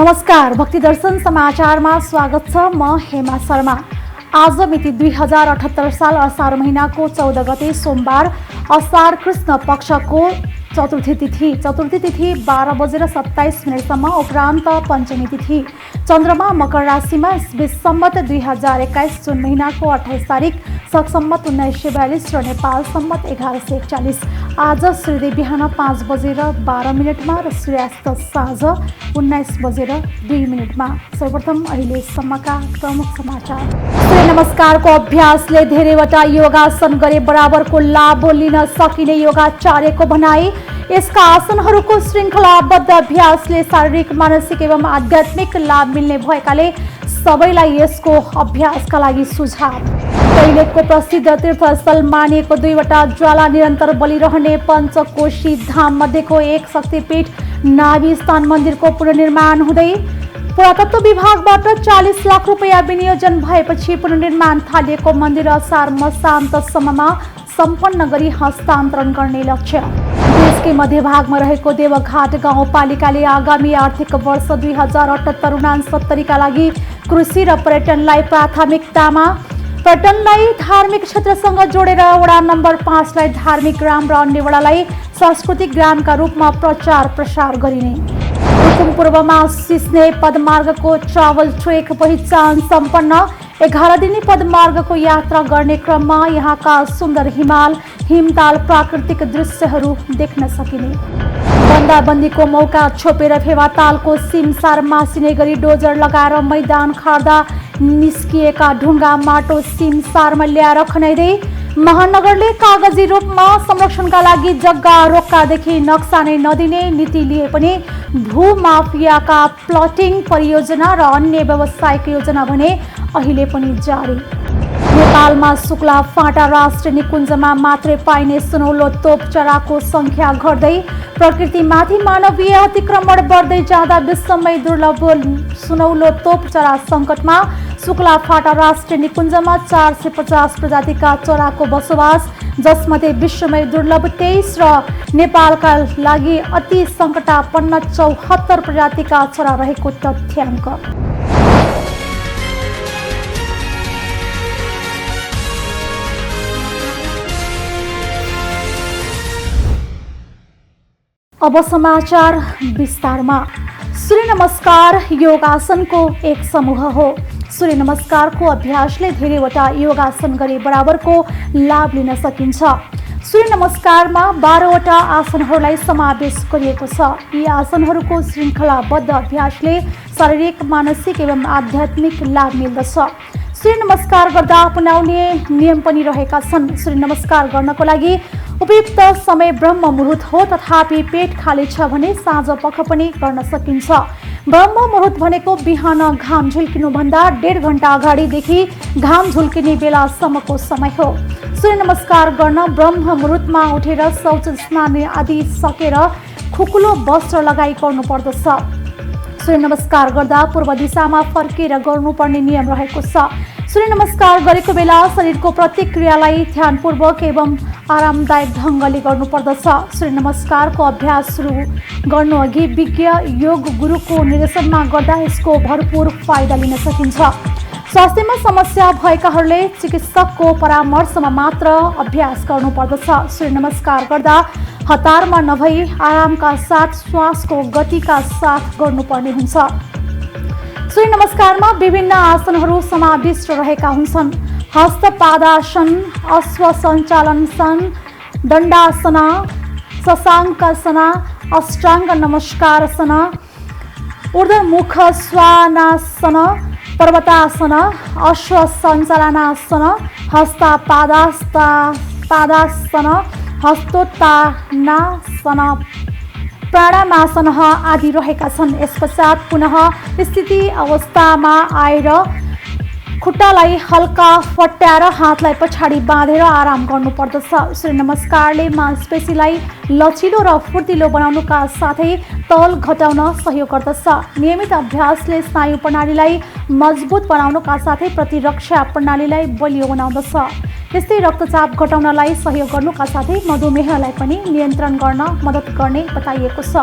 नमस्कार, भक्ति दर्शन समाचारमा स्वागत छ। म हेमा शर्मा। आज मिति 2078 साल असार महिनाको 14 गते सोमबार, असार कृष्ण पक्षको चतुर्थी तिथि 12 बजेर 27 मिनटसम्म। उपरान्त पञ्चमी तिथि। चन्द्रमा मकर राशिमा। विसम्मत 2021 जुन महिनाको 28 तारिक, शक सम्मत 1942 र नेपाल सम्मत 1141। आज सूर्योदय बिहान 5 बजेर 12 मिनटमा र सूर्यास्त साँझ 19 बजेर 2 मिनटमा। सर्वप्रथम अहिलेसम्मका प्रमुख समाचार। सूर्य नमस्कारको अभ्यासले धेरैवटा योगासन गरे बराबरको लाभ लिन सकिने योगाचार्यको भनाई। यसका आसनहरूको श्रृङ्खलाबद्ध अभ्यासले शारीरिक, मानसिक एवं आध्यात्मिक लाभ मिल्ने भएकाले सबैलाई यसको अभ्यासका लागि सुझाव। दैलेखको प्रसिद्ध तीर्थस्थल मानिएको 2वटा ज्वाला निरन्तर बलिरहने पञ्चकोशी धाम मध्येको एक शक्तिपीठ नाभि स्थान मन्दिरको पुनर्निर्माण हुँदै पुरातत्व विभागबाट 40 लाख रुपियाँ विनियोजन भएपछि पुनर्निर्माण थालिएको मन्दिर असार मसान्तसम्ममा सम्पन्न गरी हस्तान्तरण गर्ने लक्ष्य। देशकै मध्यभागमा रहेको देवघाट गाउँपालिकाले आगामी आर्थिक वर्ष 2078-69 का लागि कृषि र पर्यटनलाई प्राथमिकतामा, पर्यटनलाई धार्मिक क्षेत्रसँग जोडेर वडा नम्बर 5 लाई धार्मिक ग्राम र अन्य वडालाई सांस्कृतिक ग्रामका रूपमा प्रचार प्रसार गरिने। रुकुम पूर्वमा सिस्ने पदमार्गको ट्राभल ट्रेक पहिचान सम्पन्न। 11 दिने पदमार्गको यात्रा गर्ने क्रममा यहाँका सुन्दर हिमाल, हिमताल, प्राकृतिक दृश्यहरू देख्न सकिने। बन्दाबन्दीको मौका छोपेर फेवातालको सिमसार मासिने गरी डोजर लगाएर मैदान खार्दा निस्किएका ढुङ्गा माटो सिमसारमा ल्याएर खनाइँदै महानगरले कागजी रूपमा संरक्षणका लागि जग्गा रोक्कादेखि नक्सा नै नदिने नीति लिए पनि भूमाफियाका प्लटिङ परियोजना र अन्य व्यावसायिक योजना भने अहिले पनि जारी। नेपालमा शुक्ला फाँटा राष्ट्रिय निकुञ्जमा मात्रै पाइने सुनौलो तोप चराको संख्या घट्दै, प्रकृतिमाथि मानवीय अतिक्रमण बढ्दै जाँदा विश्वमै दुर्लभ सुनौलो तोप चरा सङ्कटमा। शुक्ला फाँटा राष्ट्रिय निकुञ्जमा 450 प्रजातिका चराको बसोबास, जसमध्ये विश्वमै दुर्लभ 23 र नेपालका लागि अति सङ्कटापन्न 74 प्रजातिका चरा रहेको तथ्याङ्क। अब समाचार विस्तारमा। सूर्य नमस्कार योगासनको एक समूह हो। सूर्य नमस्कारको अभ्यासले धेरैवटा योगासन गरे बराबरको लाभ लिन सकिन्छ। सूर्य नमस्कारमा 12वटा आसनहरूलाई समावेश गरिएको छ। यी आसनहरूको श्रृङ्खलाबद्ध अभ्यासले शारीरिक, मानसिक एवं आध्यात्मिक लाभ मिल्दछ। सूर्य नमस्कार गर्दा अपनाउने नियम पनि रहेका छन्। सूर्य नमस्कार गर्नको लागि उपयुक्त समय ब्रह्म मुहुर्त हो, तथापि पेट खाली छ भने साँझ पख पनि गर्न सकिन्छ। ब्रह्म मुहुर्त भनेको बिहान घाम झुल्किनुभन्दा 1.5 घण्टा अगाडिदेखि घाम झुल्किने बेलासम्मको समय हो। सूर्य नमस्कार गर्न ब्रह्म मुहुर्तमा उठेर शौच, स्नान आदि सकेर खुकुलो वस्त्र लगाई गर्नुपर्दछ। सूर्य नमस्कार गर्दा पूर्व दिशामा फर्केर गर्नुपर्ने नियम रहेको छ। सूर्य नमस्कार गरेको बेला शरीरको प्रतिक्रियालाई ध्यानपूर्वक एवं आरामदायक ढङ्गले गर्नुपर्दछ। सूर्य नमस्कारको अभ्यास सुरु गर्नु अघि विज्ञ योग गुरुको निर्देशनमा गर्दा यसको भरपूर फाइदा लिन सकिन्छ। स्वास्थ्यमा समस्या भएकाहरूले चिकित्सकको परामर्शमा मात्र अभ्यास गर्नुपर्दछ। सूर्य नमस्कार गर्दा हतारमा नभई आरामका साथ श्वासको गतिका साथ गर्नुपर्ने हुन्छ। सूर्य नमस्कारमा विभिन्न आसनहरू समाविष्ट रहेका हुन्छन्। हस्तपादासन, अश्व सञ्चालनसन, दण्डासना, शशाङ्कासना, अष्टाङ्ग नमस्कारसन, ऊर्ध्वमुख स्वानासन, पर्वतासन, अश्व सञ्चालनासन, हस्तपादासन, हस्तोत्तानासन, प्राणायामासन आदि रहेका छन्। यसपश्चात पुनः स्थिति अवस्थामा आएर खुट्टालाई हल्का फट्याएर हातलाई पछाडि बाँधेर आराम गर्नुपर्दछ। सूर्य नमस्कारले मांसपेशीलाई लचिलो र फुर्तिलो बनाउनुका साथै तौल घटाउन सहयोग गर्दछ। नियमित अभ्यासले स्नायु प्रणालीलाई मजबुत बनाउनुका साथै प्रतिरक्षा प्रणालीलाई बलियो बनाउँदछ। त्यस्तै रक्तचाप घटाउनलाई सहयोग गर्नुका साथै मधुमेहलाई पनि नियन्त्रण गर्न मद्दत गर्ने बताइएको छ।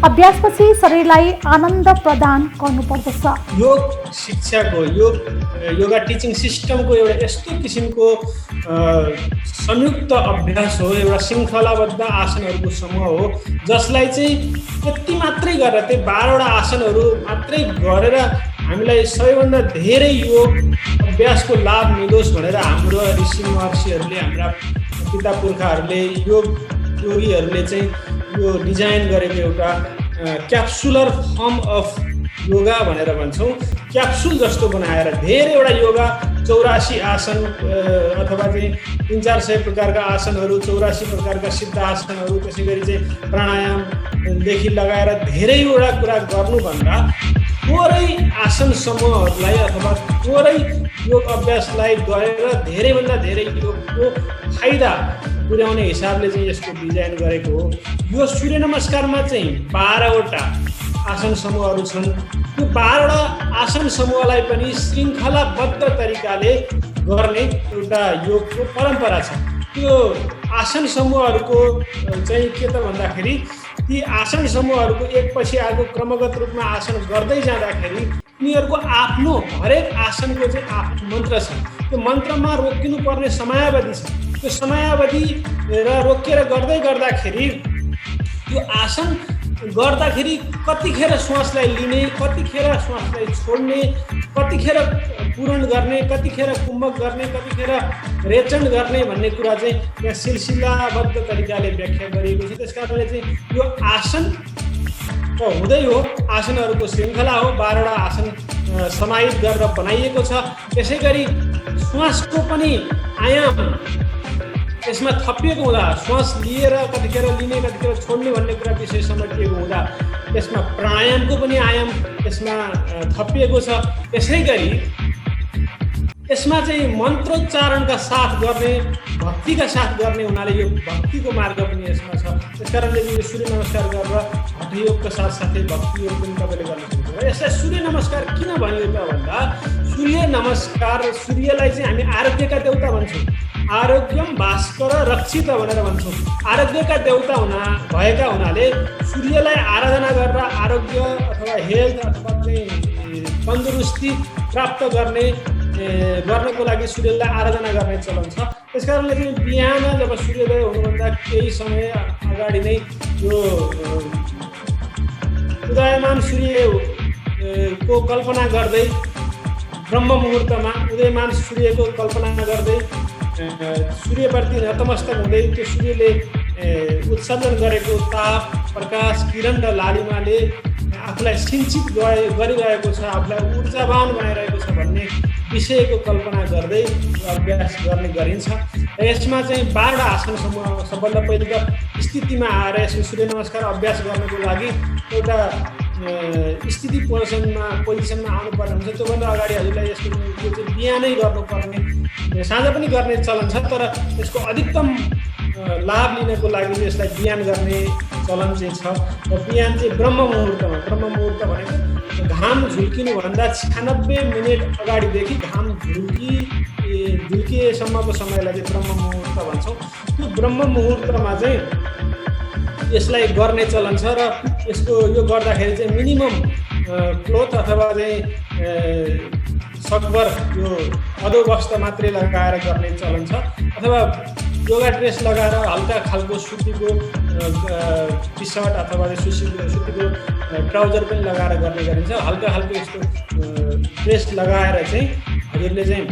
अभ्यासपछि शरीरलाई आनन्द प्रदान गर्नुपर्दछ। योग शिक्षाको योगा टिचिङ सिस्टमको एउटा यस्तो किसिमको संयुक्त अभ्यास हो, एउटा श्रृङ्खलाबद्ध आसनहरूको समूह हो जसलाई चाहिँ त्यति मात्रै गरेर त्यो 12वटा आसनहरू मात्रै गरेर हामीलाई सबैभन्दा धेरै योग अभ्यासको लाभ मिलोस् भनेर हाम्रो ऋषि महर्षिहरूले, हाम्रा पिता पुर्खाहरूले, योगीहरूले चाहिँ यो डिजाइन गरेको एउटा क्याप्सुलर फर्म अफ योगा भनेर भन्छौँ। क्याप्सुल जस्तो बनाएर धेरैवटा योगा 84 आसन अथवा चाहिँ 300-400 प्रकारका आसनहरू, 84 प्रकारका सिद्ध आसनहरू, त्यसै गरी चाहिँ प्राणायामदेखि लगाएर धेरैवटा कुरा गर्नुभन्दा थोरै आसन समूहहरूलाई अथवा थोरै योग अभ्यासलाई गरेर धेरैभन्दा धेरै योगको फाइदा पुर्याउने हिसाबले चाहिँ यसको डिजाइन गरेको हो। यो सूर्य नमस्कारमा चाहिँ 12वटा आसन समूहहरू छन्। यो 12वटा आसन समूहलाई पनि श्रृङ्खलाबद्ध तरिकाले गर्ने एउटा योगको परम्परा छ। त्यो आसन समूहहरूको चाहिँ के त भन्दाखेरि ती आसन समूहहरूको एकपछि अर्को क्रमगत रूपमा आसन गर्दै जाँदाखेरि उनीहरूको आफ्नो हरेक आसनको चाहिँ आफ्नो मन्त्र छ। त्यो मन्त्रमा रोकिनुपर्ने समयावधि छ। त्यो समयावधि र रोकेर गर्दै गर्दाखेरि त्यो आसन गर्दाखेरि कतिखेर श्वासलाई लिने, कतिखेर श्वासलाई छोड्ने, कतिखेर पूरण गर्ने, कतिखेर कुम्भक गर्ने, कतिखेर रेचन गर्ने भन्ने कुरा चाहिँ यहाँ सिलसिलाबद्ध तरिकाले व्याख्या गरिएको छ। त्यस कारणले चाहिँ यो आसन त हुँदै हो, आसनहरूको श्रृङ्खला हो, 12वटा आसन समाहित गरेर बनाइएको छ। त्यसै गरी श्वासको पनि आयाम यसमा थपिएको हुँदा, श्वास लिएर कतिखेर लिने, कतिखेर छोड्ने भन्ने कुरा विषय समेटिएको हुँदा यसमा प्राणायामको पनि आयाम यसमा थपिएको छ। त्यसै गरी यसमा चाहिँ मन्त्रोच्चारणका साथ गर्ने, भक्तिका साथ गर्ने हुनाले यो भक्तिको मार्ग पनि यसमा छ। त्यस कारणले यो सूर्य नमस्कार गरेर हठयोगका साथसाथै भक्ति योग पनि तपाईँले गर्न सक्नुहुन्छ। यसलाई सूर्य नमस्कार किन भनियो त भन्दा सूर्य नमस्कार, सूर्यलाई चाहिँ हामी आरोग्यका देवता भन्छौँ। आरोग्यम भास्कर रक्षित भनेर भन्छौँ। आरोग्यका देवता भएका हुनाले सूर्यलाई आराधना गरेर आरोग्य अथवा हेल्थ अथवा चाहिँ तन्दुरुस्ती प्राप्त गर्नको लागि सूर्यलाई आराधना गर्ने चलन छ। त्यस कारणले चाहिँ बिहान जब सूर्योदय हुनुभन्दा केही समय अगाडि नै यो उदयमान सूर्यको कल्पना गर्दै ब्रह्म मुहुर्तमा उदयमान सूर्यको कल्पना गर्दै सूर्यप्रति नतमस्तक हुँदै त्यो सूर्यले उत्सर्जन गरेको ताप, प्रकाश, किरण र लालिमाले आफूलाई सिञ्चित गरिरहेको छ, आफूलाई ऊर्जावान बनाइरहेको छ भन्ने विषयको कल्पना गर्दै अभ्यास गर्ने गरिन्छ। र यसमा चाहिँ 12वटा आसन समूह सबभन्दा पहिलो त स्थितिमा आएर यसको सूर्य नमस्कार अभ्यास गर्नको लागि एउटा स्थिति पोजिसनमा आउनुपर्ने हुन्छ। त्योभन्दा अगाडि हजुरलाई यसको यो चाहिँ बिहानै गर्नुपर्ने, साँझ पनि गर्ने चलन छ, तर यसको अधिकतम लाभ लिनको लागि यसलाई बिहान गर्ने चलन चाहिँ छ। र बिहान चाहिँ ब्रह्म मुहुर्त भनेको घाम झुल्किनुभन्दा 96 मिनट अगाडिदेखि घाम झुल्किएसम्मको समयलाई चाहिँ ब्रह्म मुहुर्त भन्छौँ। त्यो ब्रह्म मुहुर्तमा चाहिँ यसलाई गर्ने चलन छ र यसको यो गर्दाखेरि चाहिँ मिनिमम क्लोथ अथवा चाहिँ सकभर यो अधोवस्त्र मात्रै लगाएर गर्ने चलन छ, अथवा योगा ड्रेस लगाएर हल्का खालको सुतीको टी सर्ट अथवा सुतीको ट्राउजर पनि लगाएर गर्ने गरिन्छ। हल्का खालको यस्तो ड्रेस लगाएर चाहिँ हजुरले चाहिँ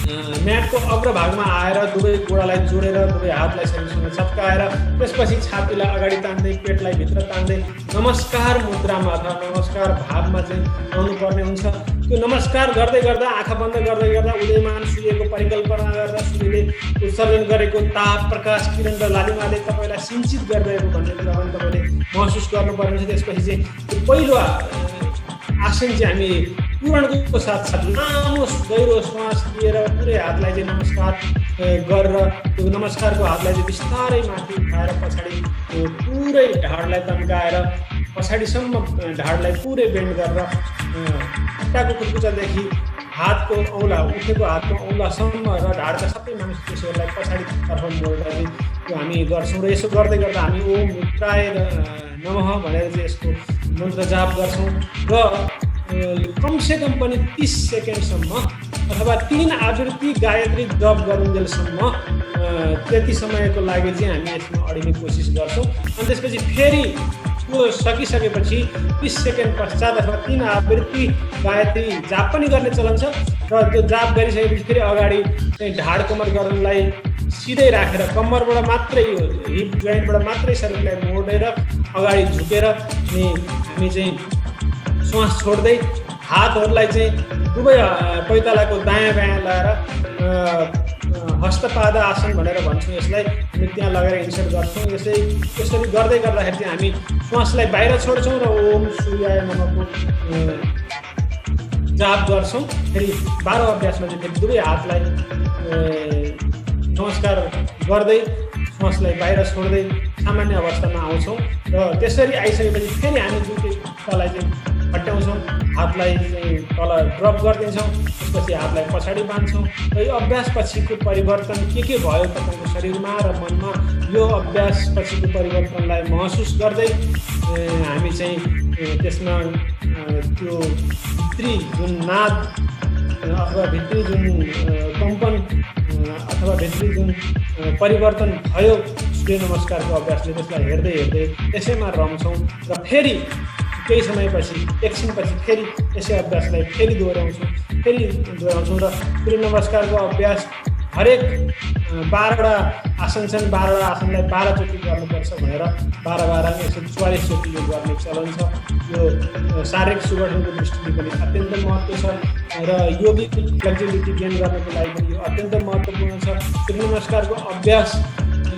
म्याटको अग्रभागमा आएर दुवै गोडालाई जोडेर दुवै हातलाई शरीरसँग चप्काएर त्यसपछि छातीलाई अगाडि तान्दै पेटलाई भित्र तान्दै नमस्कार मुद्रामा अथवा नमस्कार भावमा चाहिँ आउनुपर्ने हुन्छ। त्यो नमस्कार गर्दै गर्दा आँखा बन्द गर्दै गर्दा उदयमान सूर्यको परिकल्पना गरेर सूर्यले उत्सर्जन गरेको ताप, प्रकाश, किरण र लालिमाले तपाईँलाई सिञ्चित गरिरहेको भन्ने कुरा पनि तपाईँले महसुस गर्नुपर्ने हुन्छ। त्यसपछि चाहिँ पहिलो आसन चाहिँ हामी पूरणको साथ लामो गहिरो श्वास लिएर पुरै हातलाई चाहिँ नमस्कार गरेर त्यो नमस्कारको हातलाई चाहिँ बिस्तारै माथि उठाएर पछाडि पुरै ढाडलाई तन्काएर पछाडिसम्म ढाडलाई पुरै बेन्ड गरेर खुट्टाको कुर्कुचादेखि हातको औँला उठेको हातको औँलासम्म र ढाडका सबै मांसपेशीहरूलाई पछाडितर्फ मोडेर चाहिँ त्यो हामी गर्छौँ। र यसो गर्दै गर्दा हामी ओम मित्राय नमः भनेर चाहिँ यसको मन्त्र जाप गर्छौँ र कमसेकम पनि 30 सेकेन्डसम्म अथवा 3 आवृत्ति गायत्री जप गरुन्जेलसम्म त्यति समयको लागि चाहिँ हामी यसमा अडिने कोसिस गर्छौँ। अनि त्यसपछि फेरि त्यो सकिसकेपछि 30 सेकेन्ड पश्चात अथवा 3 आवृत्ति गायत्री जाप पनि गर्ने चलन छ। र त्यो जाप गरिसकेपछि फेरि अगाडि चाहिँ ढाड कमर गर्नलाई सिधै राखेर कम्मरबाट मात्रै हिप जोइन्टबाट मात्रै शरीरलाई मोडेर अगाडि झुकेर अनि हामी चाहिँ श्वास छोड्दै हातहरूलाई चाहिँ दुवै पैतालाको दायाँ बायाँ लगाएर हस्तपाद आसन भनेर भन्छौँ यसलाई। हामी त्यहाँ लगाएर इन्सर्ट गर्छौँ। यसरी गर्दै गर्दाखेरि चाहिँ हामी श्वासलाई बाहिर छोड्छौँ र ओम सूर्याय नमःको जाप गर्छौँ। फेरि 12 अभ्यासमा चाहिँ फेरि दुवै हातलाई नमस्कार गर्दै श्वासलाई बाहिर छोड्दै सामान्य अवस्थामा आउँछौँ। र त्यसरी आइसकेपछि फेरि हामी दुईटै खुट्टालाई चाहिँ हट्याउँछौँ, हातलाई चाहिँ तल ड्रप गरिदिन्छौँ, त्यसपछि हातलाई पछाडि बाँध्छौँ। र यो अभ्यास पछिको परिवर्तन के भयो तपाईँको शरीरमा र मनमा, यो अभ्यास पछिको परिवर्तनलाई महसुस गर्दै हामी चाहिँ त्यसमा त्यो भित्री जुन नाद अथवा भित्री जुन कम्पन अथवा भित्री जुन परिवर्तन भयो सूर्य नमस्कारको अभ्यासले त्यसलाई हेर्दै हेर्दै त्यसैमा रम्छौँ। र फेरि केही समयपछि एकछिनपछि फेरि यसै अभ्यासलाई फेरि दोहोऱ्याउँछौँ र सूर्य नमस्कारको अभ्यास हरेक 12वटा आसन छन्, 12वटा आसनलाई 12 चोटि गर्नुपर्छ भनेर 12 144 चोटि यो गर्ने चलन छ। यो शारीरिक सुगठनको दृष्टिले पनि अत्यन्त महत्त्व छ र योगिक फ्लेक्सिबिलिटी गेन गर्नको लागि पनि यो अत्यन्त महत्त्वपूर्ण छ। सूर्य नमस्कारको अभ्यास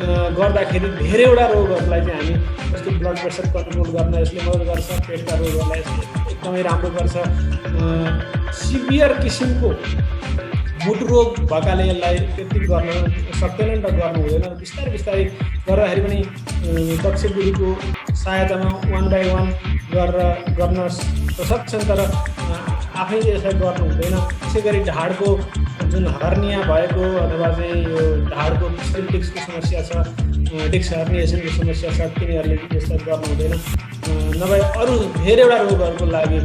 गर्दाखेरि धेरैवटा रोगहरूलाई चाहिँ हामी जस्तो ब्लड प्रेसर कन्ट्रोल गर्न यसले मद्दत गर्छ, पेटका रोगहरूलाई यसले एकदमै राम्रो गर्छ। सिभियर किसिमको मुटु रोग भएकाले यसलाई त्यति गर्न सक्दैन नि त, गर्नु हुँदैन। बिस्तारै बिस्तारै गर्दाखेरि पनि दक्ष गुरुको सहायतामा 1 by 1 गरेर गर्न सक्छन्, तर आफैले यसलाई गर्नु हुँदैन। त्यसै गरी ढाडको जुन हर्निया भएको अथवा चाहिँ यो ढाडको डिस्कको समस्या छ, डिस्क हर्निएसनको समस्या छ, तिनीहरूले यसलाई गर्नु हुँदैन। नभए अरू धेरैवटा रोगहरूको लागि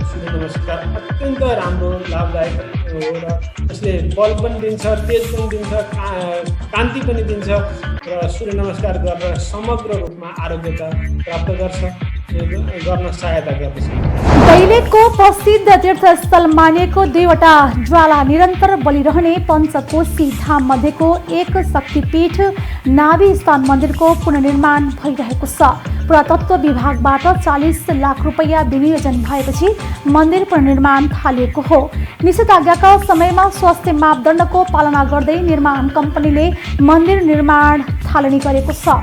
सूर्य नमस्कार अत्यन्त राम्रो लाभदायक हो र यसले बल पनि दिन्छ, तेज पनि दिन्छ, कान्ति पनि दिन्छ र सूर्य नमस्कार गरेर समग्र रूपमा आरोग्यता प्राप्त गर्न सहायता गर्दछ। दैलेखको प्रसिद्ध तीर्थस्थल मानिएको 2वटा ज्वाला निरन्तर बलिरहने पञ्चकोशी धाम मध्येको एक शक्तिपीठ नाभि स्थान मन्दिरको पुनर्निर्माण भइरहेको छ। पुरातत्व विभागबाट 40 लाख रुपैयाँ विनियोजन भएपछि मन्दिर पुनर्निर्माण थालिएको हो। निषेधाज्ञाका समयमा स्वास्थ्य मापदण्डको पालना गर्दै निर्माण कम्पनीले मन्दिर निर्माण थालनी गरेको छ।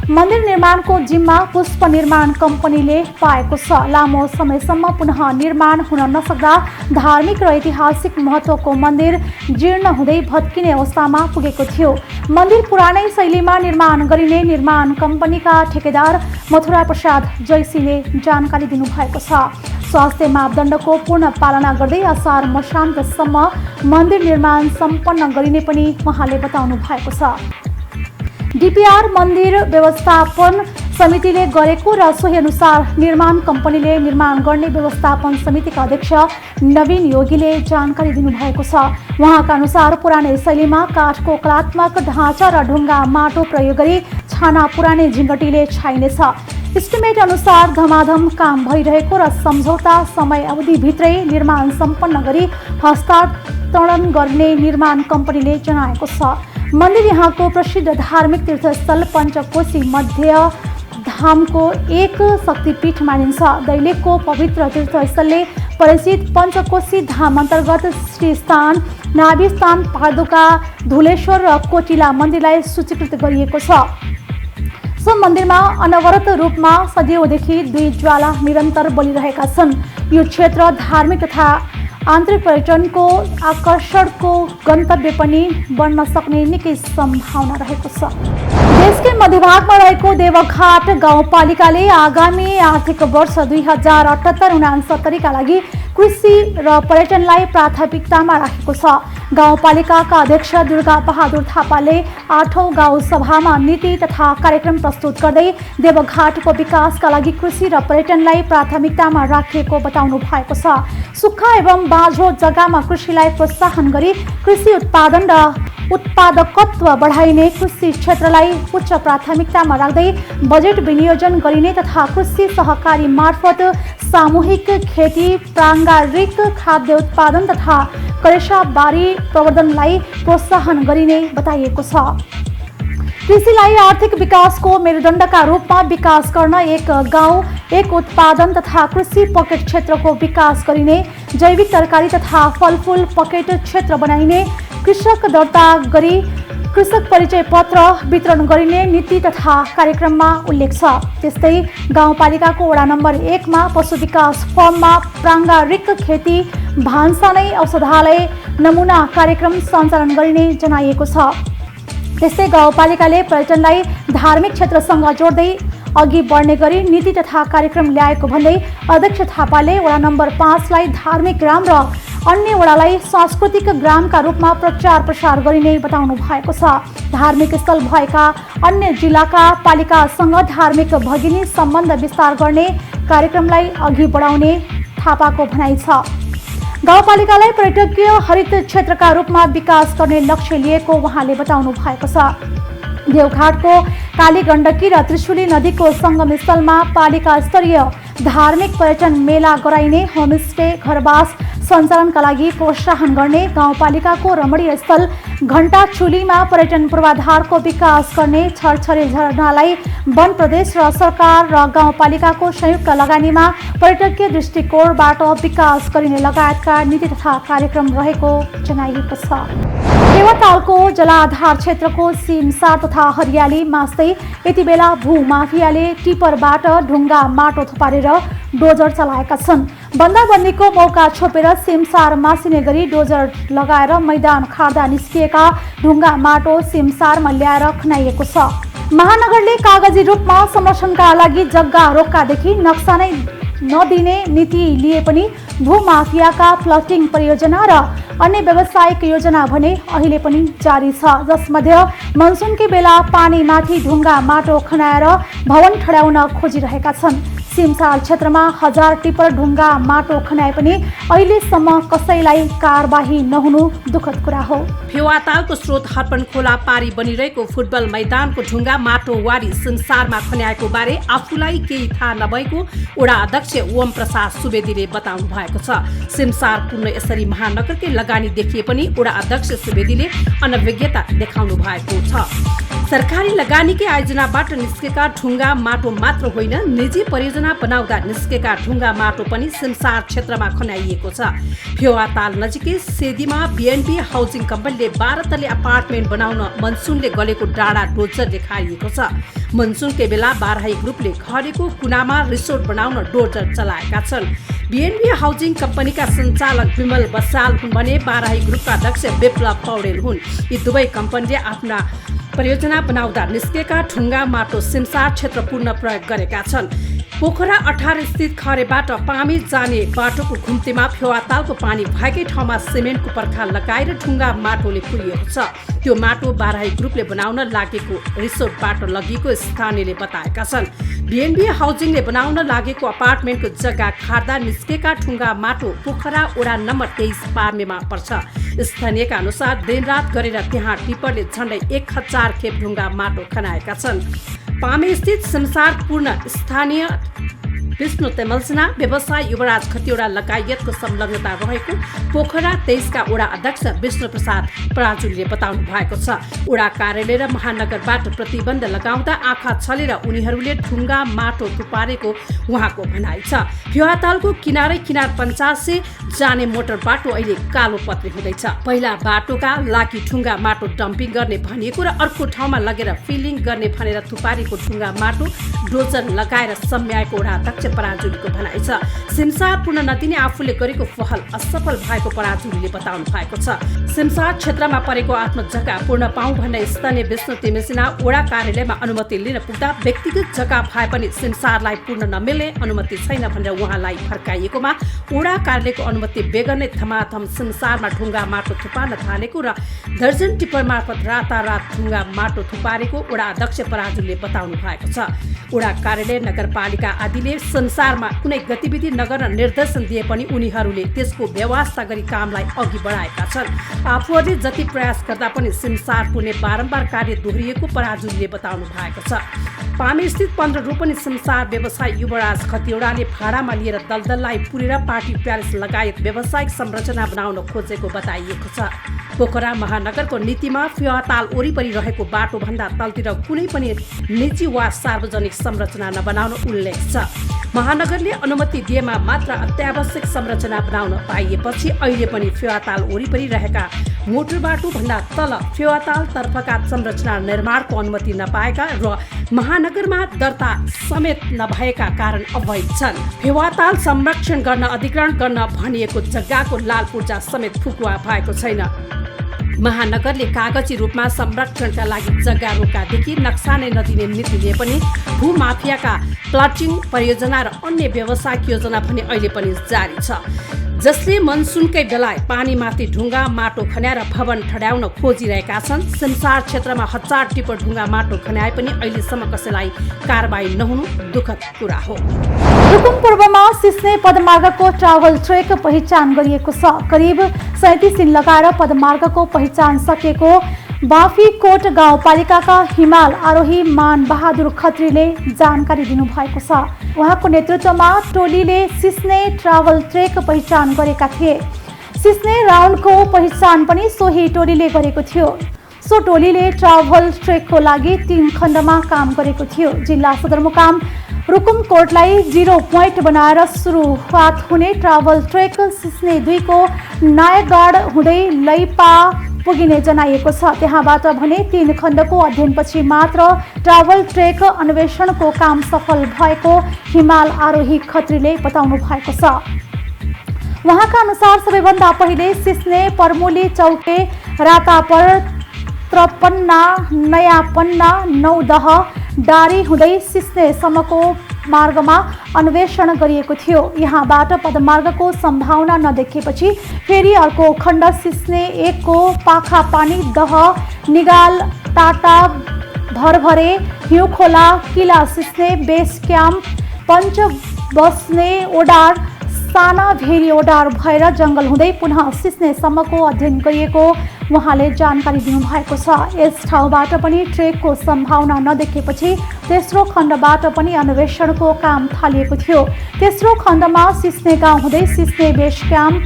मन्दिर निर्माणको जिम्मा पुष्प निर्माण कम्पनीले पाएको छ। लामो समयसम्म पुनः निर्माण हुन नसक्दा धार्मिक र ऐतिहासिक महत्त्वको मन्दिर जीर्ण हुँदै भत्किने अवस्थामा पुगेको थियो। मन्दिर पुरानै शैलीमा निर्माण गरिने निर्माण कम्पनीका ठेकेदार मथुरा प्रसाद जैसीले जानकारी दिनुभएको छ। स्वास्थ्य मापदण्डको पूर्ण पालना गर्दै असार मसान्तसम्म मन्दिर निर्माण सम्पन्न गरिने पनि उहाँले बताउनु भएको छ। डिपिआर मन्दिर व्यवस्थापन समितिले गरेको र सोही अनुसार निर्माण कम्पनीले निर्माण गर्ने व्यवस्थापन समितिका अध्यक्ष नवीन योगीले जानकारी दिनुभएको छ। उहाँका अनुसार पुरानै शैलीमा काठको कलात्मक ढाँचा र ढुङ्गा माटो प्रयोग गरी छाना पुरानै झिङ्गटीले छाइनेछ। इस्टिमेट अनुसार धमाधम काम भइरहेको र सम्झौता समय अवधिभित्रै निर्माण सम्पन्न गरी हस्तान्तरण गर्ने निर्माण कम्पनीले जनाएको छ। मन्दिर यहाँको प्रसिद्ध धार्मिक तीर्थस्थल पञ्चकोशी मध्य धामको एक शक्तिपीठ मानिन्छ। दैलेखको पवित्र तीर्थस्थलले परिचित पञ्चकोशी धाम अन्तर्गत श्रीस्थान, नाभिस्थान, पादुका, धुलेश्वर र कोटिला मन्दिरलाई सूचीकृत गरिएको छ। सो मन्दिरमा अनवरत रूपमा सदियौँदेखि 2 ज्वाला निरन्तर बलिरहेका छन्। यो क्षेत्र धार्मिक तथा आन्तरिक पर्यटनको आकर्षणको गन्तव्य पनि बन्न सक्ने निकै सम्भावना रहेको छ। देशकै मध्यभागमा रहेको देवघाट गाउँपालिकाले आगामी आर्थिक वर्ष 2078-69 का लागि कृषि र पर्यटनलाई प्राथमिकतामा राखेको छ। गाउँपालिकाका अध्यक्ष दुर्गा बहादुर थापाले 8औं गाउँ सभामा नीति तथा कार्यक्रम प्रस्तुत गर्दै देवघाटको विकासका लागि कृषि र पर्यटनलाई प्राथमिकतामा राखिएको बताउनु भएको छ। सुक्खा एवं बाँझो जग्गामा कृषिलाई प्रोत्साहन गरी कृषि उत्पादन र उत्पादकत्व बढाइने, कृषि क्षेत्रलाई उच्च प्राथमिकतामा राख्दै बजेट विनियोजन गरिने तथा कृषि सहकारी मार्फत सामूहिक खेती, प्राङ्गारिक खाद्य उत्पादन तथा करेसाबारी प्रवर्धनलाई प्रोत्साहन गरिने बताइएको छ। कृषिलाई आर्थिक विकासको मेरुदण्डका रूपमा विकास गर्न एक गाउँ एक उत्पादन तथा कृषि पकेट क्षेत्रको विकास गरिने, जैविक तरकारी तथा फलफुल पकेट क्षेत्र बनाइने, कृषक दर्ता गरी कृषक परिचय पत्र वितरण गरिने नीति तथा कार्यक्रममा उल्लेख छ। त्यस्तै गाउँपालिकाको वडा नम्बर 1 मा पशु विकास फर्ममा प्राङ्गारिक खेती, भान्सा नै औषधालय नमुना कार्यक्रम सञ्चालन गरिने जनाइएको छ। त्यस्तै गाउँपालिकाले पर्यटनलाई धार्मिक क्षेत्रसँग जोड्दै अघि बढ्ने गरी नीति तथा कार्यक्रम ल्याएको भन्दै अध्यक्ष थापाले वडा नम्बर 5 लाई धार्मिक ग्राम र अन्य वडालाई सांस्कृतिक ग्रामका रूपमा प्रचार प्रसार गरिने बताउनु भएको छ। धार्मिक स्थल भएका अन्य जिल्लाका पालिकासँग धार्मिक भगिनी सम्बन्ध विस्तार गर्ने कार्यक्रमलाई अघि बढाउने थापाको भनाइ छ। गाउँपालिकालाई पर्यटकीय हरित क्षेत्रका रूपमा विकास गर्ने लक्ष्य लिएको उहाँले बताउनु भएको छ। देवघाटको कालीगण्डकी र त्रिशुली नदीको संगम स्थलमा पालिका स्तरीय धार्मिक पर्यटन मेला गराइने, होमस्टे घरवास सञ्चालनका लागि प्रोत्साहन गर्ने, गाउँपालिकाको रमणीय स्थल घण्टाचुलीमा पर्यटन पूर्वाधारको विकास गर्ने, छरछरे झरनालाई वन प्रदेश र सरकार र गाउँपालिकाको संयुक्त लगानीमा पर्यटकीय दृष्टिकोणबाट विकास गरिने लगायतका नीति तथा कार्यक्रम रहेको जनाइएको छ। फेवातालको जलाधार क्षेत्रको सिमसार तथा हरियाली मास्दै यति बेला भूमाफियाले टिपरबाट ढुङ्गा माटो थुपारेर डोजर चलाएका छन्। बन्दाबन्दीको मौका छोपेर सिमसार मासिने गरी डोजर लगाएर मैदान खार्दा निस्किएका ढुङ्गा माटो सिमसारमा ल्याएर खनाइएको छ। महानगरले कागजी रूपमा संरक्षणका लागि जग्गा रोक्कादेखि नक्सा नै नदिने नीति लिए पनि भूमाफियाका प्लटिङ परियोजना र अन्य व्यावसायिक योजना भने अहिले पनि जारी छ, जसमध्ये मनसुनकै बेला पानीमाथि ढुङ्गा माटो खनाएर भवन ठड्याउन खोजिरहेका छन्। सिमसार क्षेत्रमा 1000 टिपर ढुङ्गा माटो खनाए पनि अहिलेसम्म कसैलाई कारबाही नहुनु दुःखद कुरा हो। फेवातालको स्रोत हर्पन खोला पारी बनिरहेको फुटबल मैदानको ढुङ्गा माटो वारी सिमसारमा खन्याएको बारे आफूलाई केही थाहा नभएको वडा अध्यक्ष ओम प्रसाद सुवेदीले बताउनु भएको छ। सिमसार पुग्न यसरी महानगरकै लगानी देखिए पनि वडा अध्यक्ष सुवेदीले अनभिज्ञता देखाउनु भएको छ। सरकारी लगानीकै आयोजनाबाट निस्केका ढुङ्गा माटो मात्र होइन, निजी परियोजना बनाउँदा निस्केका ढुङ्गा माटो पनि सिमसार क्षेत्रमा खनाइएको छ। फेवाताल नजिकै सेदीमा बीएनबी हाउसिङ कम्पनीले 12 तले अपार्टमेन्ट बनाउन मनसुनले गलेको डाँडा डोजर देखाइएको छ। मनसुनकै बेला बाराही ग्रुपले घरेको कुनामा रिसोर्ट बनाउन डोजर चलाएका छन्। बीएनबी हाउसिङ कम्पनीका सञ्चालक विमल बसाल हुन् भने बाराही ग्रुपका अध्यक्ष विप्लव पौडेल हुन्। यी दुवै कम्पनीले आफ्ना परियोजना बनाउँदा निस्केका ढुङ्गा माटो सिमसार क्षेत्र पूर्ण प्रयोग गरेका छन्। पोखरा 18 स्थित खरेबाट पामी जाने बाटोको घुम्तीमा फेवातालको पानी भएकै ठाउँमा सिमेन्टको पर्खा लगाएर ढुङ्गा माटोले पुरिएको छ। त्यो माटो बाराही ग्रुपले बनाउन लागेको रिसोर्टबाट लगिएको स्थानीयले बताएका छन्। बीएनबी हाउसिङले बनाउन लागेको अपार्टमेन्टको जग्गा खार्दा निस्केका ढुङ्गा माटो पोखरा वडा नम्बर 23 पार्मेमा पर्छ। स्थानीयका अनुसार दिनरात गरेर त्यहाँ टिपरले झण्डै 1000 खेप ढुङ्गा माटो खनाएका छन्। पामे स्थित संसार पूर्ण स्थानीय विष्णु तेमलसिना, व्यवसाय युवराज खतिवडा लगायतको संलग्नता रहेको पोखरा 23 का वडा अध्यक्ष विष्णु प्रसाद पराजुलीले बताउनु भएको छ। वडा कार्यालय र महानगरबाट प्रतिबन्ध लगाउँदा आँखा छलेर उनीहरूले ढुङ्गा माटो थुपारेको उहाँको भनाइ छ। फेवातालको किनारै किनार 50 जाने मोटर बाटो अहिले कालो पत्री हुँदैछ। पहिला बाटोका लागि ढुङ्गा माटो डम्पिङ गर्ने भनिएको र अर्को ठाउँमा लगेर फिलिङ गर्ने भनेर थुपारेको ढुङ्गा माटो डोजर लगाएर सम्याएको वडा अध्यक्ष पराजुलीको भनाइ छ। सिमसार पूर्ण नदिने आफूले गरेको पहल असफल भएको पराजुलीले बताउनु भएको छ। सिमसार क्षेत्रमा परेको आफ्नो जग्गा पूर्ण पाऊँ भन्ने स्थानीय विष्णु तिमेसिना वडा कार्यालयमा अनुमति लिन पुग्दा व्यक्तिगत जग्गा भए पनि सिमसारलाई पूर्ण नमिल्ने अनुमति छैन भनेर उहाँलाई फर्काइएकोमा वडा कार्यालयको अनुमति बेगर नै थमाथम सिमसारमा ढुङ्गा माटो थुपार्न थालेको र दर्जन टिप्पर मार्फत रातारात ढुङ्गा माटो थुपारेको वडा अध्यक्ष पराजुलीले बताउनु भएको छ। वडा कार्यालय नगरपालिका आदिले संसारमा कुनै गतिविधि नगर्न निर्देशन दिए पनि उनीहरूले त्यसको व्यवस्था गरी कामलाई अघि बढाएका छन्। आफूहरूले जति प्रयास गर्दा पनि सिमसार पुग्ने बारम्बार कार्य दोहोरिएको पराजुलीले बताउनु भएको छ। पामी स्थित 15 रोपनी सिमसार व्यवसाय युवराज खतिवडाले भाडामा लिएर दलदललाई पुरेर पार्टी प्यालेस लगायत व्यावसायिक संरचना बनाउन खोजेको बताइएको छ। पोखरा महानगरको नीतिमा फेवाताल वरिपरि रहेको बाटो भन्दा तलतिर कुनै पनि निजी वा सार्वजनिक संरचना नबनाउन उल्लेख छ। महानगरले अनुमति दिएमा मात्र अत्यावश्यक संरचना बनाउन पाइएपछि अहिले पनि फेवाताल वरिपरि रहेका मोटर बाटो भन्दा तल फेवाताल तर्फका संरचना निर्माणको अनुमति नपाएका र महानगरमा दर्ता समेत नभएका कारण अवैध छन्। फेवाताल संरक्षण गर्न अधिग्रहण गर्न भनिएको जग्गाको लाल पूर्जा समेत फुकुवा भएको छैन। महानगरले कागजी रूपमा संरक्षणका लागि जग्गा रोकादेखि नक्सा नै नदिने नीति लिए पनि भूमाफियाका प्लटिङ परियोजना र अन्य व्यावसायिक योजना भने अहिले पनि जारी छ, जसले मनसुनकै बेला पानीमाथि ढुङ्गा माटो खन्याएर भवन ठड्याउन खोजिरहेका छन्। सिमसार क्षेत्रमा 1000 टिप्पर ढुङ्गा माटो खन्याए पनि अहिलेसम्म कसैलाई कारबाही नहुनु दुःखद कुरा हो। रुकुम पूर्वमा सिस्ने पदमार्गको ट्राभल ट्रेक पहिचान गरिएको छ। करिब 37 दिन लगाएर पदमार्गको पहिचान सकेको बाफीकोट गाउँपालिकाका हिमाल आरोही मान बहादुर खत्रीले जानकारी दिनुभएको छ। उहाँको नेतृत्वमा टोलीले सिस्ने ट्राभल ट्रेक पहिचान गरेका थिए। सिस्ने राउन्डको पहिचान पनि सोही टोलीले गरेको थियो। सो टोलीले ट्राभल ट्रेकको लागि 3 खण्डमा काम गरेको थियो। जिल्ला सदरमुकाम रुकुमकोटलाई 0 पोइन्ट बनाएर सुरुवात हुने ट्राभल ट्रेक सिस्ने 2 को नायकगढ हुँदै लैपा पुगिने जनाइएको छ। त्यहाँबाट भने 3 खण्डको अध्ययनपछि मात्र ट्राभल ट्रेक अन्वेषणको काम सफल भएको हिमाल आरोही खत्रीले बताउनु भएको छ। उहाँका अनुसार सबैभन्दा पहिले सिस्ने परमुली चौके रातापर 53 नयाँ पन्ना 9 डारी हुँदै सिस्नेसम्मको मार्गमा अन्वेषण गरिएको थियो। यहाँबाट पदमार्गको सम्भावना नदेखेपछि फेरि अर्को खण्ड सिस्ने 1 को पाखा पानी दह निगाल टाटा भरभरे हिउँखोला किला सिस्ने बेस क्याम्प पञ्च बस्ने ओडार साना भेरी ओडार भएर जङ्गल हुँदै पुनः सिस्नेसम्मको अध्ययन गरिएको उहाँले जानकारी दिनुभएको छ। यस ठाउँबाट पनि ट्रेकको सम्भावना नदेखेपछि तेस्रो खण्डबाट पनि अन्वेषणको काम थालिएको थियो। तेस्रो खण्डमा सिस्ने गाउँ हुँदै सिस्ने बेस क्याम्प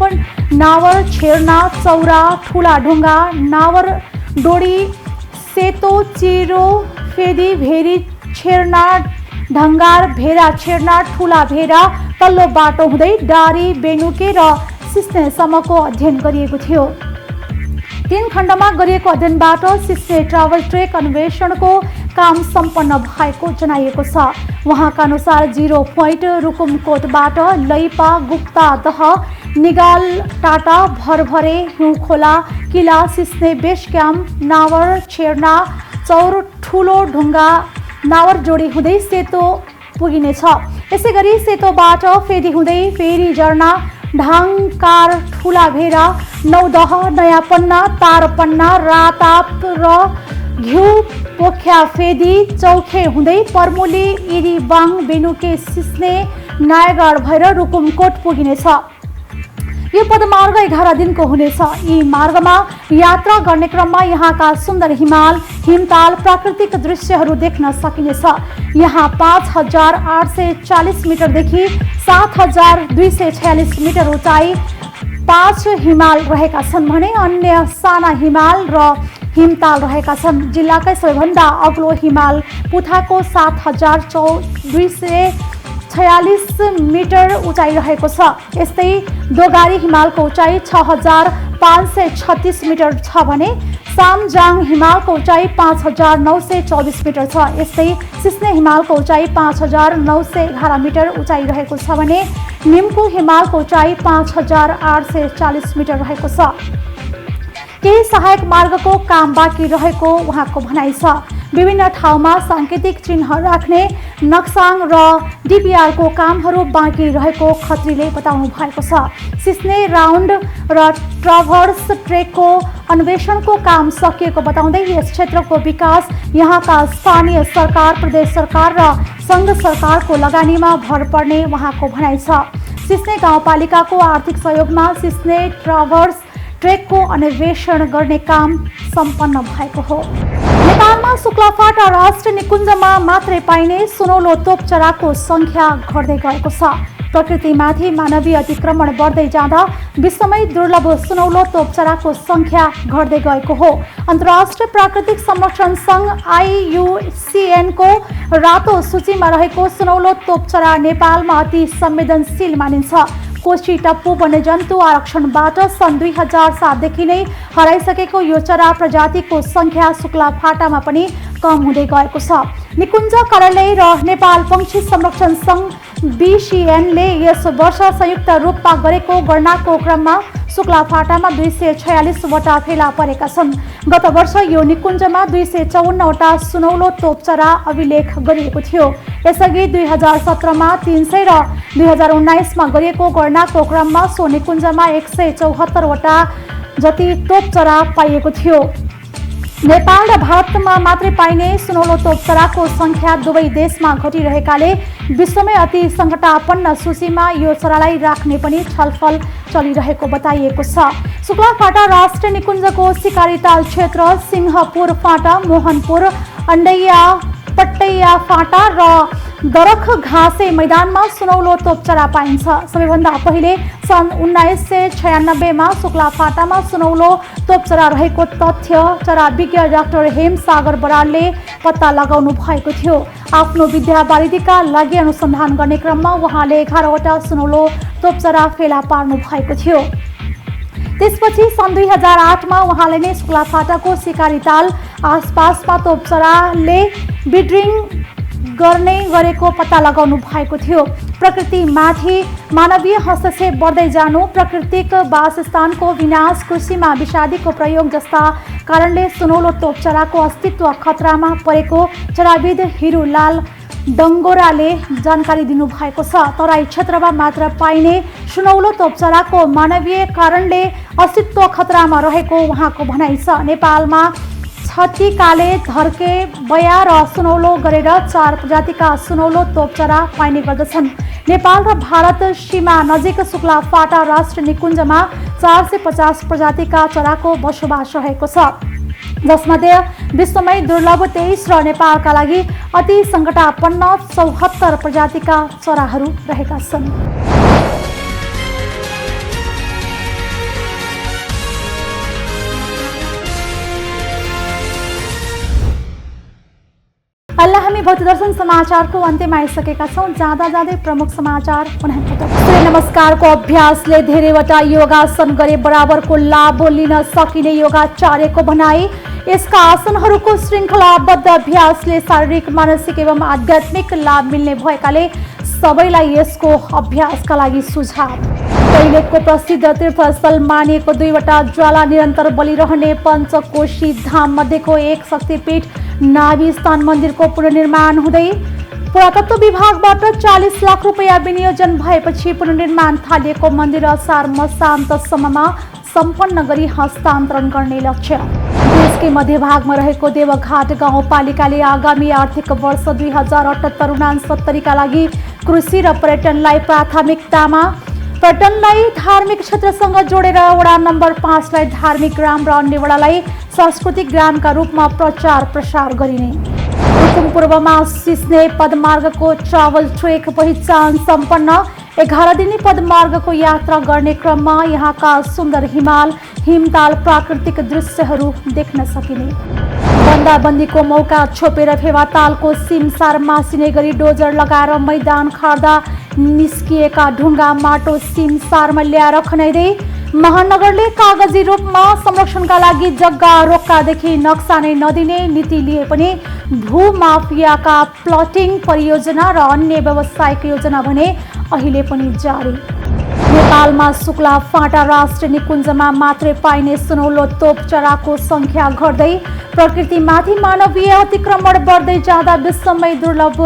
नावर छेर्ना चौरा ठुला ढुङ्गा नावर डोडी सेतो चिरो फेदी भेरी छेर्ना ढङ्गार भेरा छेर्ना ठुला भेरा तल्लो बाटो हुँदै डारी बेनुके र सिस्नेसम्मको अध्ययन गरिएको थियो। 3 खण्डमा गरिएको अध्ययनबाट सिस्ने ट्राभल ट्रेक अन्वेषणको काम सम्पन्न भएको जनाइएको छ। उहाँका अनुसार 0 पोइन्ट रुकुमकोटबाट लैपा गुप्ता दह निगाल टाटा भरभरे हिउँखोला किला सिस्ने बेस क्याम्प नावर छेर्ना चौर ठुलो ढुङ्गा नावर जोडी हुँदै सेतो पुगिनेछ। यसै गरी सेतोबाट फेदी हुँदै फेरी झरना ढाङकार ठुला भेरा 9 नयाँ पन्ना तार पन्ना राताप र घिउ पोख्या फेदी चौखे हुँदै परमुली इरीबाङ बेनुके सिस्ने नायगढ भएर रुकुमकोट पुगिनेछ। यो पदमार्ग 11 दिनको हुनेछ। यी मार्गमा यात्रा गर्ने क्रममा यहाँका सुन्दर हिमाल हिमताल प्राकृतिक दृश्यहरू देख्न सकिनेछ। यहाँ 5840 मिटरदेखि 7246 मिटर उचाइ 5 हिमाल रहेका छन् भने अन्य साना हिमाल र हिमताल रहेका छन्। जिल्लाकै सबैभन्दा अग्लो हिमाल पुथाको 7246 मिटर उचाइ रहेको छ। यस्तै दोगारी हिमालको उचाइ 6536 मिटर छ भने सामजाङ हिमालको उचाइ 5924 मिटर छ। यस्तै सिस्ने हिमालको उचाइ 5911 मिटर उचाइ रहेको छ भने निम्कु हिमालको उचाइ 5840 मिटर रहेको छ। केही सहायक मार्गको काम बाँकी रहेको उहाँको भनाइ छ। विभिन्न ठाउँमा सांकेतिक चिन्ह राख्ने नक्साङ र डिपिआरको कामहरू बाँकी रहेको खत्रीले बताउनु भएको छ। सिस्ने राउन्ड र ट्राभर्स ट्रेकको अन्वेषणको काम सकिएको बताउँदै यस क्षेत्रको विकास यहाँका स्थानीय सरकार, प्रदेश सरकार र सङ्घ सरकारको लगानीमा भर पर्ने उहाँको भनाइ छ। सिस्ने गाउँपालिकाको आर्थिक सहयोगमा सिस्ने ट्राभर्स ट्रेकको अन्वेषण गर्ने काम सम्पन्न भएको हो। नेपालमा शुक्लाफाटा राष्ट्रिय निकुञ्जमा मात्रै पाइने सुनौलो तोपचराको संख्या घट्दै गएको छ। प्रकृतिमाथि मानवीय अतिक्रमण बढ्दै जाँदा विश्वमै दुर्लभ सुनौलो तोपचराको संख्या घट्दै गएको हो। अन्तर्राष्ट्रिय प्राकृतिक संरक्षण सङ्घ IUCN को रातो सूचीमा रहेको सुनौलो तोपचरा नेपालमा अति संवेदनशील मानिन्छ। कोशी टप्पु वन्यजन्तु आरक्षणबाट सन् 2007 देखि नै हराइसकेको यो चरा प्रजातिको संख्या शुक्लाफाटामा पनि कम हुँदै गएको छ। निकुञ्ज कार्यालय र नेपाल पक्षी संरक्षण सङ्घ BCN ले यस वर्ष संयुक्त रूपमा गरेको गणनाको क्रममा शुक्लाफाटामा 246 वटा फेला परेका छन्। गत वर्ष यो निकुञ्जमा 254 वटा सुनौलो तोपचरा अभिलेख गरिएको थियो। यसअघि 2017 मा 300 र 2019 मा गरिएको गणनाको क्रममा सो निकुञ्जमा 174 वटा जति तोपचरा पाइएको थियो। नेपाल र भारतमा मात्रै पाइने सुनौलो तोपचराको संख्या दुवै देशमा घटिरहेकाले विश्वमै अति सङ्कटापन्न सूचीमा यो चरालाई राख्ने पनि छलफल चलिरहेको बताइएको छ। शुक्लाफाटा राष्ट्रिय निकुञ्जको शिकारीताल क्षेत्र सिंहपुर फाटा, मोहनपुर, अन्डैया, पट्टैया फाटा र दरख घाँसे मैदानमा सुनौलो तोपचरा पाइन्छ। सबैभन्दा पहिले सन् 1996 मा शुक्लाफाटामा सुनौलो तोपचरा रहेको तथ्य चराविज्ञ डाक्टर हेमसागर बरालले पत्ता लगाउनु भएको थियो। आफ्नो विद्यावारिधिका लागि अनुसन्धान गर्ने क्रममा उहाँले 11 वटा सुनौलो तोपचरा फेला पार्नु भएको थियो। त्यसपछि सन् 2008 मा उहाँले नै शुक्लाफाटाको शिकारीताल आसपासमा तोपचराले ब्रिडिङ गर्ने गरेको पत्ता लगाउनु भएको थियो। प्रकृतिमाथि मानवीय हस्तक्षेप बढ्दै जानु, प्राकृतिक वासस्थानको विनाश, कृषिमा विषादीको प्रयोग जस्ता कारणले सुनौलो तोपचराको अस्तित्व खतरामा परेको चराविद हिरुलाल डङ्गोराले जानकारी दिनुभएको छ। तराई क्षेत्रमा मात्र पाइने सुनौलो तोपचराको मानवीय कारणले अस्तित्व खतरामा रहेको उहाँको भनाइ छ। नेपालमा छतिकाले, धर्के, बया र सुनौलो गरेर 4 प्रजातिका सुनौलो तोपचरा पाइने गर्दछन्। नेपाल र भारत सीमा नजिक शुक्लाफाटा राष्ट्रिय निकुञ्जमा 450 प्रजातिका चराको बसोबास रहेको छ, जसमध्ये विश्वमै दुर्लभ 23 र नेपालका लागि अति सङ्कटापन्न 74 प्रजातिका चराहरू रहेका छन्। अहिले हामी भौतिक दर्शन समाचारको अन्त्यमा आइसकेका छौँ। जाँदा जाँदै प्रमुख समाचार पुनः सूर्य नमस्कारको अभ्यासले धेरैवटा योगासन गरे बराबरको लाभ लिन सकिने योगाचार्यको भनाई। यसका आसनहरूको श्रृङ्खलाबद्ध अभ्यासले शारीरिक, मानसिक एवं आध्यात्मिक लाभ मिल्ने भएकाले सबैलाई यसको अभ्यासका लागि सुझाव। दैलेखको प्रसिद्ध तीर्थस्थल मानिएको 2वटा ज्वाला निरन्तर बलिरहने पञ्चकोशी धाम मध्येको एक शक्तिपीठ नाभि स्थान मन्दिरको पुनर्निर्माण हुँदै पुरातत्व विभागबाट 40 लाख रुपैयाँ विनियोजन भएपछि पुनर्निर्माण थालिएको मन्दिर असार मसान्तसम्ममा सम्पन्न गरी हस्तान्तरण गर्ने लक्ष्य। देशकै मध्यभागमा रहेको देवघाट गाउँपालिकाले आगामी आर्थिक वर्ष 2078-69 का लागि कृषि र पर्यटनलाई प्राथमिकतामा पर्यटनलाई धार्मिक क्षेत्रसँग जोडेर वडा नम्बर 5 लाई धार्मिक ग्राम र अन्य वडालाई सांस्कृतिक ग्रामका रूपमा प्रचार प्रसार गरिने। रुकुम पूर्वमा सिस्ने पदमार्गको ट्राभल ट्रेक पहिचान सम्पन्न 11 दिने पदमार्गको यात्रा गर्ने क्रममा यहाँका सुन्दर हिमाल, हिमताल, प्राकृतिक दृश्यहरू देख्न सकिने। बन्दाबन्दीको मौका छोपेर फेवातालको सिमसार मासिने गरी डोजर लगाएर मैदान खार्दा निस्किएका ढुङ्गा माटो सिमसारमा ल्याएर खनाइँदै महानगरले कागजी रूपमा संरक्षणका लागि जग्गा रोक्कादेखि नक्सा नै नदिने नीति लिए पनि भूमाफियाका प्लटिङ परियोजना र अन्य व्यावसायिक योजना भने अहिले पनि जारी। नेपालमा शुक्ला फाँटा राष्ट्रिय निकुञ्जमा मात्रै पाइने सुनौलो तोप चराको संख्या घट्दै, प्रकृतिमाथि मानवीय अतिक्रमण बढ्दै जाँदा विश्वमै दुर्लभ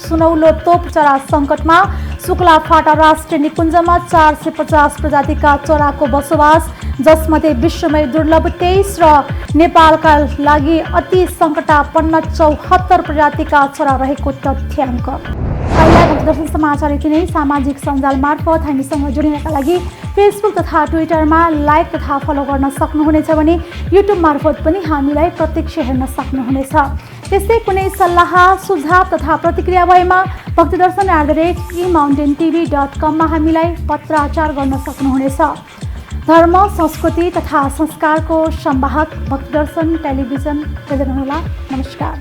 सुनौलो तोप चरा सङ्कटमा। शुक्ला फाँटा राष्ट्रिय निकुञ्जमा 450 प्रजातिका चराको बसोबास, जसमध्ये विश्वमै दुर्लभ 23 र नेपालका लागि अति सङ्कटापन्न 74 प्रजातिका चरा रहेको तथ्याङ्क। दर्शन समाचार यति नै। सामाजिक सञ्जाल मार्फत हामीसँग जोडिनका लागि फेसबुक तथा ट्विटरमा लाइक तथा फलो गर्न सक्नुहुनेछ भने युट्युब मार्फत पनि हामीलाई प्रत्यक्ष हेर्न सक्नुहुनेछ। त्यस्तै कुनै सल्लाह सुझाव तथा प्रतिक्रिया भएमा भक्तिदर्शन@emountaintv.com मा हामीलाई पत्राचार गर्न सक्नुहुनेछ। धर्म, संस्कृति तथा संस्कारको संवाहक भक्तिदर्शन टेलिभिजन हेर्नुहोला। नमस्कार।